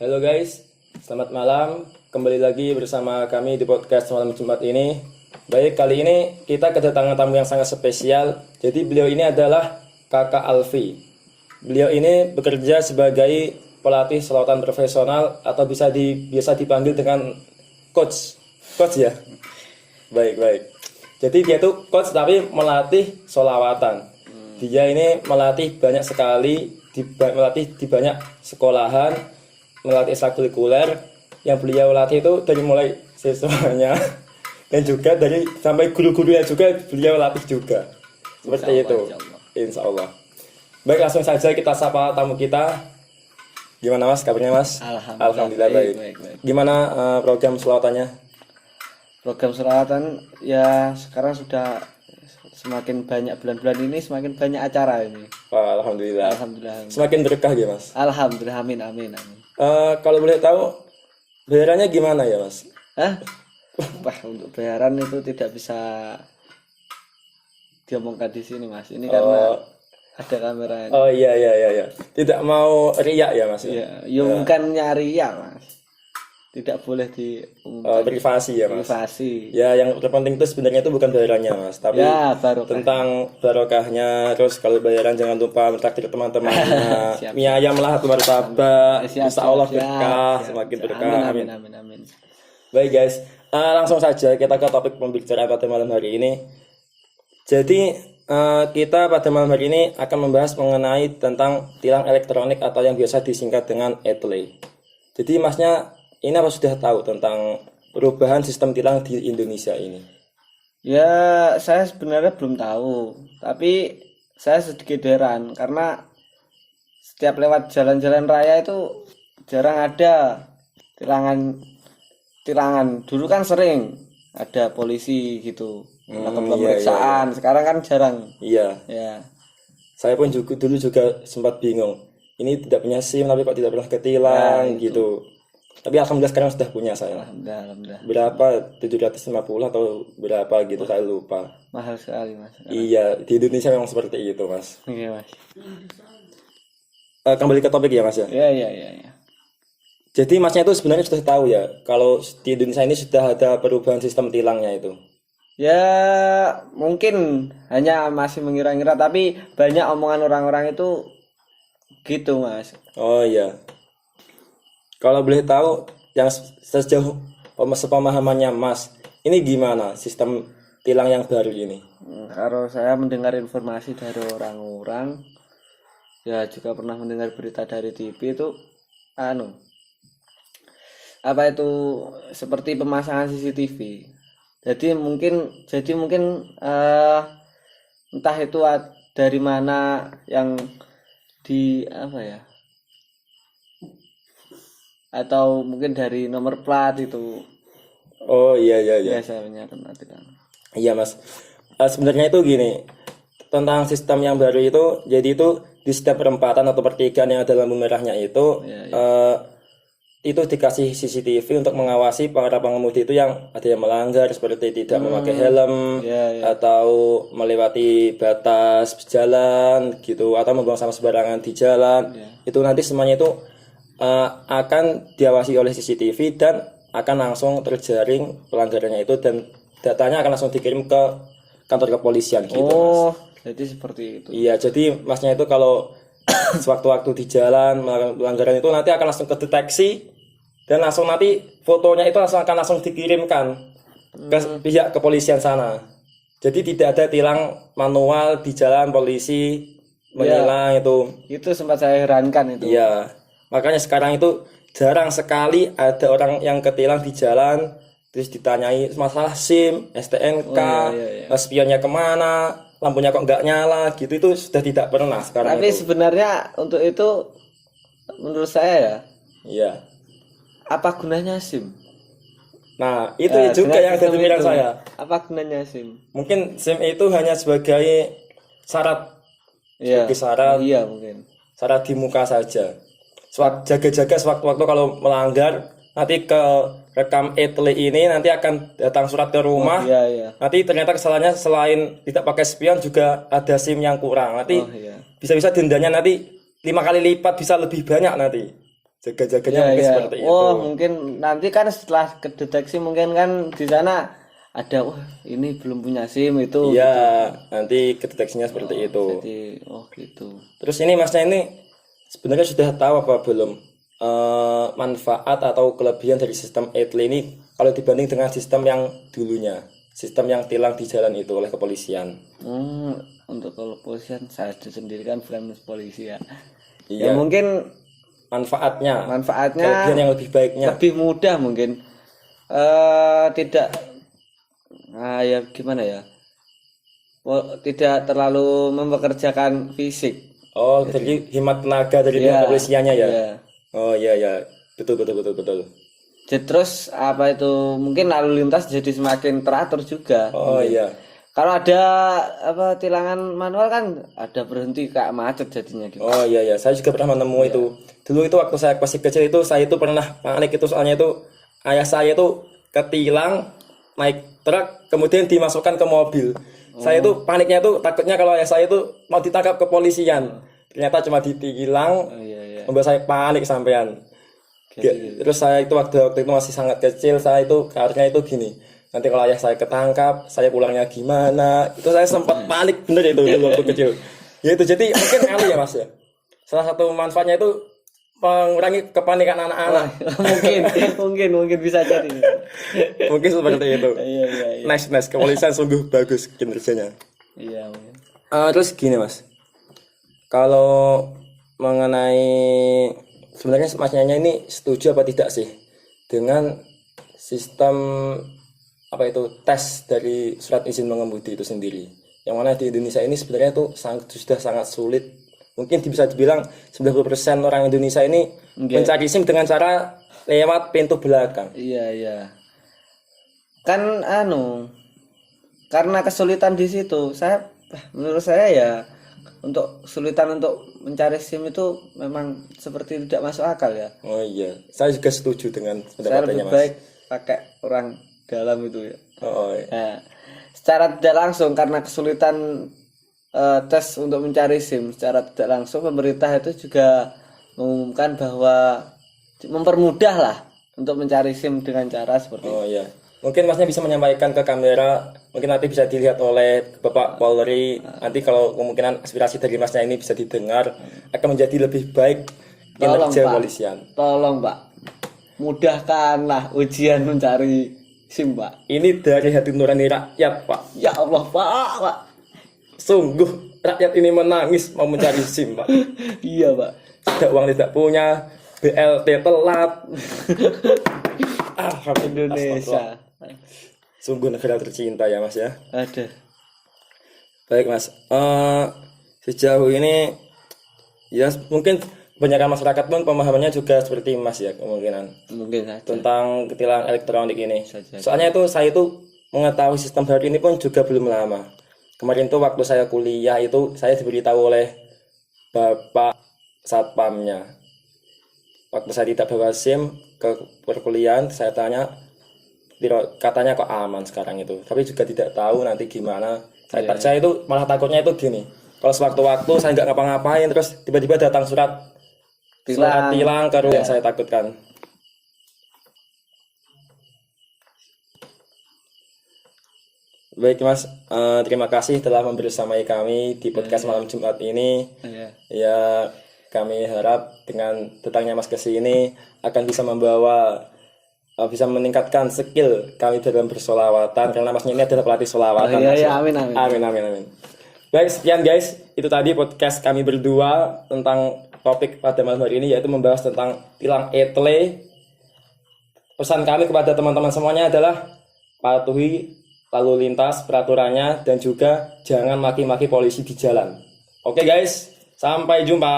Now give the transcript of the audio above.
Halo guys, selamat malam. Kembali lagi bersama kami di podcast malam Jumat ini. Baik, kali ini kita kedatangan tamu yang sangat spesial. Jadi beliau ini adalah Kakak Alfi. Beliau ini bekerja sebagai pelatih selawatan profesional atau biasa dipanggil dengan coach. Coach ya? Baik. Jadi dia tuh coach tapi melatih selawatan. Dia ini melatih banyak sekali, melatih di banyak sekolahan, melatih ekstrakurikuler. Yang beliau latih itu dari mulai siswanya dan juga dari sampai guru-gurunya juga beliau latih juga. Seperti itu. Insya Allah. Baik, langsung saja kita sapa tamu kita. Gimana Mas, kabarnya Mas? Alhamdulillah baik. Gimana program selawatannya? Program selawatan ya sekarang sudah semakin banyak, bulan-bulan ini semakin banyak acara ini. Wah, Alhamdulillah. Semakin berkah ya Mas? Alhamdulillah, amin. Kalau boleh tahu bayarannya gimana ya Mas? Wah, untuk bayaran itu tidak bisa diomongkan di sini Mas. Ini karena ada kamera ini. Oh iya. Tidak mau riak ya Mas? Iya, bukan nyari ya Mas. Tidak boleh diumumkan. Privasi ya Mas. Privasi. Ya, yang terpenting itu sebenarnya itu bukan bayarannya Mas, tapi ya, barokah. Tentang barokahnya. Terus kalau bayaran jangan lupa mentraktir teman-temannya. Mie ayam lah atau martabak. Insya Allah berkah, semakin berkah. Amin. Baik guys, langsung saja kita ke topik pembicaraan pada malam hari ini. Jadi kita pada malam hari ini akan membahas mengenai tentang tilang elektronik atau yang biasa disingkat dengan ETLE. Jadi Masnya ini apa sudah tahu tentang perubahan sistem tilang di Indonesia ini? Ya, saya sebenarnya belum tahu, tapi saya sedikit heran karena setiap lewat jalan-jalan raya itu jarang ada tilangan. Dulu kan sering ada polisi gitu, atau pemeriksaan. Iya. Sekarang kan jarang. Iya. Ya. Saya pun dulu juga sempat bingung. Ini tidak punya SIM tapi kok tidak pernah ketilang gitu. Tapi alhamdulillah sekarang sudah punya saya. Alhamdulillah. Berapa? 750 atau berapa gitu, saya lupa. Mahal sekali Mas. Iya, di Indonesia memang seperti itu Mas. Iya Mas. Kembali ke topik ya Mas ya. Iya. Jadi Masnya itu sebenarnya sudah tahu ya kalau di Indonesia ini sudah ada perubahan sistem tilangnya itu. Ya mungkin hanya masih mengira-ngira, tapi banyak omongan orang-orang itu gitu Mas. Oh iya. Kalau boleh tahu yang sejauh sepemahamannya Mas, ini gimana sistem tilang yang baru ini? Kalau saya mendengar informasi dari orang-orang, ya juga pernah mendengar berita dari TV itu apa itu seperti pemasangan CCTV. Jadi mungkin entah itu dari mana yang di apa ya? Atau mungkin dari nomor plat itu. Oh iya. Biasanya kena tilang. Iya Mas. Sebenarnya itu gini, tentang sistem yang baru itu, jadi itu di setiap perempatan atau pertigaan yang ada lampu merahnya itu, itu dikasih CCTV untuk mengawasi para pengemudi itu yang ada yang melanggar seperti tidak memakai helm atau melewati batas jalan gitu, atau membuang sampah sembarangan di jalan. Itu nanti semuanya itu akan diawasi oleh CCTV dan akan langsung terjaring pelanggarannya itu, dan datanya akan langsung dikirim ke kantor kepolisian gitu Mas. Jadi seperti itu. Iya, jadi Masnya itu kalau sewaktu-waktu di jalan melakukan pelanggaran itu nanti akan langsung kedeteksi dan langsung nanti fotonya itu akan langsung dikirimkan ke pihak kepolisian sana. Jadi tidak ada tilang manual di jalan polisi menilang itu. Itu sempat saya herankan itu. Iya. Makanya sekarang itu jarang sekali ada orang yang ketilang di jalan terus ditanyai masalah SIM, STNK, spionnya kemana, lampunya kok nggak nyala gitu, itu sudah tidak pernah sekarang. Tapi sebenarnya untuk itu menurut saya ya. Iya. Apa gunanya SIM? Nah, itu juga yang jadi pikiran saya. Apa gunanya SIM? Mungkin SIM itu hanya sebagai syarat. Sebagai syarat. Iya, mungkin. Syarat di muka saja. Jaga-jaga sewaktu-waktu kalau melanggar, nanti ke rekam ETLE ini nanti akan datang surat ke rumah. Nanti ternyata kesalahannya selain tidak pakai spion juga ada SIM yang kurang. Nanti bisa-bisa dendanya nanti 5 kali lipat, bisa lebih banyak nanti. jaga-jaganya Ya, mungkin ya. seperti itu. Oh, mungkin nanti kan setelah kedeteksi mungkin kan di sana ada, wah ini belum punya SIM itu. Iya, nanti kedeteksinya seperti itu. Jadi, oh gitu. Terus ini masnya ini sebenarnya sudah tahu apa belum manfaat atau kelebihan dari sistem ETLE ini kalau dibanding dengan sistem yang dulunya, sistem yang tilang di jalan itu oleh kepolisian. Untuk kalau kepolisian saya sendiri kan bukan polisi ya. Iya. Ya mungkin Manfaatnya, manfaatnya kelebihan yang lebih baiknya. lebih mudah mungkin. Tidak, ya gimana ya? Tidak terlalu mempekerjakan fisik. Oh, jadi hemat tenaga dari pihak Iya, kepolisiannya ya. iya. Oh iya ya, betul. Jadi terus apa itu mungkin lalu lintas jadi semakin teratur juga. Oh iya. Kalau ada apa tilangan manual kan ada berhenti kayak macet jadinya gitu. Oh iya, saya juga pernah menemui itu. Dulu itu waktu saya masih kecil itu saya itu pernah panik itu soalnya itu ayah saya itu ketilang naik truk kemudian dimasukkan ke mobil. Saya itu paniknya itu takutnya kalau ayah saya itu mau ditangkap kepolisian. Ternyata cuma ditilang, Oh iya. membuat saya panik sampean. Terus saya itu waktu itu masih sangat kecil, saya itu karena itu gini. Nanti kalau ayah saya ketangkap, saya pulangnya gimana? Itu saya sempat panik bener itu dulu waktu kecil. Ya itu jadi mungkin kali ya Mas ya. Salah satu manfaatnya itu mengurangi kepanikan anak-anak. mungkin bisa jadi. Mungkin seperti itu. Iya. Nice. Kepolisian sungguh bagus kinerjanya. Iya, mungkin. Terus gini Mas. Kalau mengenai sebenarnya masnya ini setuju apa tidak sih dengan sistem apa itu tes dari surat izin mengemudi itu sendiri? Yang mana di Indonesia ini sebenarnya itu sudah sangat sulit. Mungkin bisa dibilang 90% orang Indonesia ini mencari SIM dengan cara lewat pintu belakang. Iya. Kan karena kesulitan di situ, menurut saya ya untuk kesulitan untuk mencari SIM itu memang seperti tidak masuk akal ya. Oh iya, saya juga setuju dengan Saya pendapatnya lebih Mas. baik pakai orang dalam itu ya. Oh iya. Nah, secara tidak langsung karena kesulitan tes untuk mencari SIM, secara tidak langsung pemerintah itu juga mengumumkan bahwa mempermudah lah untuk mencari SIM dengan cara seperti itu. Oh iya. Mungkin Masnya bisa menyampaikan ke kamera, mungkin nanti bisa dilihat oleh Bapak Polri. Nanti kalau kemungkinan aspirasi dari Masnya ini bisa didengar, akan menjadi lebih baik kinerja kepolisian. Tolong Pak, mudahkanlah ujian mencari SIM Pak. Ini dari hati nurani rakyat, Pak. Ya Allah Pak. Sungguh rakyat ini menangis mau mencari SIM, Pak. Iya Pak. Tidak uang tidak punya, BLT telat. Indonesia. Sungguh negara tercinta ya Mas ya. Ada. Baik Mas. Sejauh ini ya mungkin kebanyakan masyarakat pun pemahamannya juga seperti Mas ya kemungkinan Mungkin saja. tentang ketilang elektronik ini. Saja. Soalnya itu saya itu mengetahui sistem baru ini pun juga belum lama. Kemarin tuh waktu saya kuliah itu saya diberitahu oleh Bapak Satpamnya. Waktu saya tidak bawa SIM ke perkuliahan, saya tanya, katanya kok aman sekarang itu. Tapi juga tidak tahu nanti gimana. Saya itu malah takutnya itu gini. Kalau sewaktu-waktu saya nggak ngapa-ngapain, terus tiba-tiba datang surat tilang ke rumah yang saya takutkan. Baik Mas, terima kasih telah membersamai kami di podcast malam Jumat ini. Ya, kami harap dengan datangnya Mas ke sini akan bisa bisa meningkatkan skill kami dalam bersolawatan karena Masnya ini adalah pelatih solawatan. Amin. Baik, sekian guys, itu tadi podcast kami berdua tentang topik pada malam hari ini, yaitu membahas tentang tilang ETLE. Pesan kami kepada teman-teman semuanya adalah patuhi lalu lintas peraturannya dan juga jangan maki-maki polisi di jalan. Oke guys, sampai jumpa.